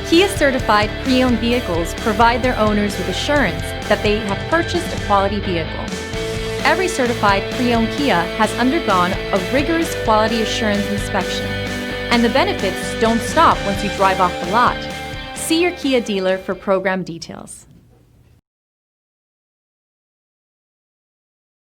Kia-certified pre-owned vehicles provide their owners with assurance that they have purchased a quality vehicle. Every certified pre-owned Kia has undergone a rigorous quality assurance inspection, and the benefits don't stop once you drive off the lot. See your Kia dealer for program details.